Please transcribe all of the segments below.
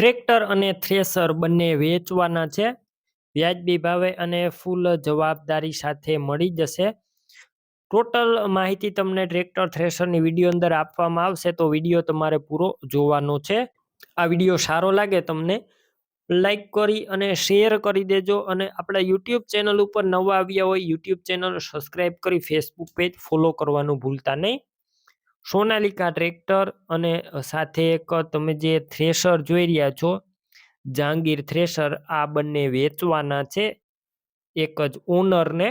Tractor અને thresher બંને વેચવાના છે. વ્યાજબી ભાવે અને ફૂલ જવાબદારી સાથે મળી જશે. ટોટલ માહિતી તમને ટ્રેક્ટર થ્રેસરની વિડીયો અંદર આપવામાં આવશે, તો વિડીયો તમારે પૂરો જોવાનો છે. આ વિડીયો સારો લાગે તમને લાઈક કરી અને શેર કરી દેજો, અને આપણા યુટ્યુબ ચેનલ ઉપર નવા આવ્યા હોય યુટ્યુબ ચેનલ સબસ્ક્રાઈબ કરી ફેસબુક પેજ ફોલો કરવાનું ભૂલતા નહીં. સોનાલિકા ટ્રેક્ટર અને સાથે એક તમે જે થ્રેસર જોઈ રહ્યા છો જહાંગીર થ્રેસર, આ બંને વેચવાના છે એક જ ઓનરને.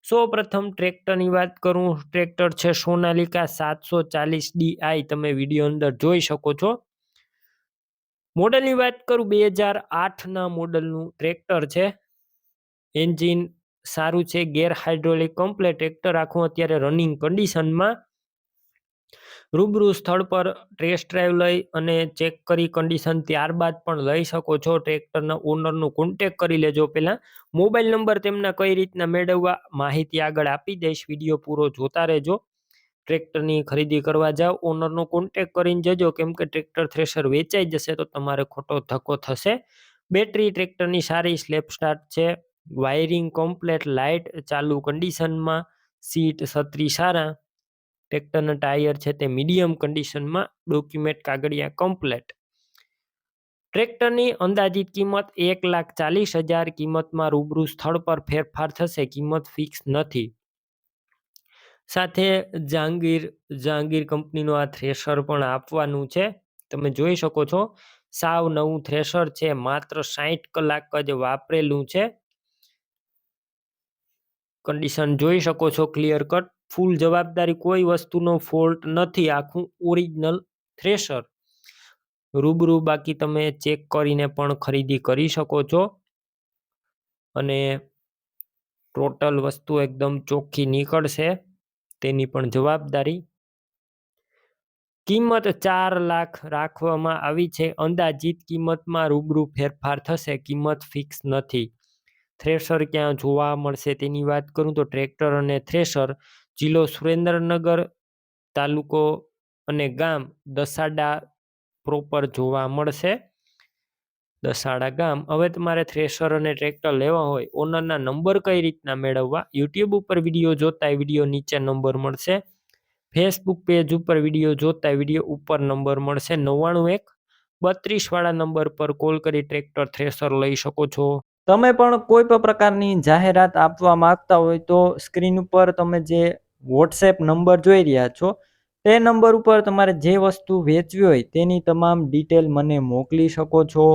સૌ પ્રથમ ટ્રેક્ટરની વાત કરું, ટ્રેક્ટર છે સોનાલિકા 740DI, તમે વિડીયો અંદર જોઈ શકો છો. મોડલની વાત કરું 2008ના મોડલનું ટ્રેક્ટર છે. એન્જિન સારું છે, ગેર હાઇડ્રોલિક કમ્પ્લેટ, ટ્રેક્ટર આખું અત્યારે રનિંગ કન્ડિશનમાં. રૂબરૂ સ્થળ પર ટેસ્ટ ડ્રાઈવ લઈ અને ચેક કરી કન્ડિશન ત્યારબાદ પણ લઈ શકો છો. ટ્રેક્ટરના ઓનરનું કોન્ટેક કરી લેજો. પહેલાં મોબાઈલ નંબર તેમના કઈ રીતના મેળવવા માહિતી આગળ આપી દઈશ, વિડીયો પૂરો જોતા રહેજો. ટ્રેક્ટરની ખરીદી કરવા જાઓ ઓનરનો કોન્ટેક કરીને જજો, કેમ કે ટ્રેક્ટર થ્રેસર વેચાઈ જશે તો તમારે ખોટો ધક્કો થશે. બેટરી ટ્રેક્ટરની સારી, સ્લેપ સ્ટાર્ટ છે, વાયરિંગ કમ્પ્લેટ, લાઇટ ચાલુ કન્ડિશનમાં, સીટ છત્રી સારા, ટ્રેક્ટરના ટાયર છે તે મીડિયમ કન્ડિશનમાં, ડોક્યુમેન્ટ કાગળિયા કમ્પ્લેટ. ટ્રેક્ટરની અંદાજિત કિંમત 1,40,000, કિંમતમાં રૂબરૂ સ્થળ પર ફેરફાર થશે, કિંમત ફિક્સ નથી. સાથે જહાંગીર કંપનીનું આ થ્રેસર પણ આપવાનું છે. તમે જોઈ શકો છો સાવ નવું થ્રેસર છે, માત્ર 60 કલાક જ વાપરેલું છે. કન્ડિશન જોઈ શકો છો ક્લિયર કટ, ફૂલ જવાબદારી, કોઈ વસ્તુનો ફોલ્ટ નથી, આખું ઓરિજિનલ થ્રેસર. રૂબરૂ બાકી તમે ચેક કરીને પણ ખરીદી કરી શકો છો, અને ટોટલ વસ્તુ એકદમ ચોખ્ખી નીકળશે તેની પણ જવાબદારી. કિંમત 4 લાખ રાખવામાં આવી છે. અંદાજિત કિંમતમાં રૂબરૂ ફેરફાર થશે, કિંમત ફિક્સ નથી. થ્રેસર ક્યાં જોવા મળશે તેની વાત કરું તો ટ્રેક્ટર અને થ્રેસર જિલ્લો સુરેન્દ્રનગર, તાલુકો અને ગામ દસાડા પ્રોપર જોવા મળશે, દસાડા ગામ. હવે તમારે થ્રેસર અને ટ્રેક્ટર લેવા હોય, ઓનરના નંબર કઈ રીતના મેળવવા, યુટ્યુબ ઉપર વિડીયો જોતા વિડીયો નીચે નંબર મળશે, ફેસબુક પેજ ઉપર વિડીયો જોતા વિડીયો ઉપર નંબર મળશે. 99 વાળા નંબર પર કોલ કરી ટ્રેક્ટર થ્રેસર લઈ શકો છો. તમે પણ કોઈ પણ પ્રકારની જાહેરાત આપવા માંગતા હોય તો સ્ક્રીન ઉપર તમે જે વોટ્સએપ નંબર જોઈ રહ્યા છો તે નંબર ઉપર તમારે જે વસ્તુ વેચવી હોય તેની તમામ ડિટેલ મને મોકલી શકો છો.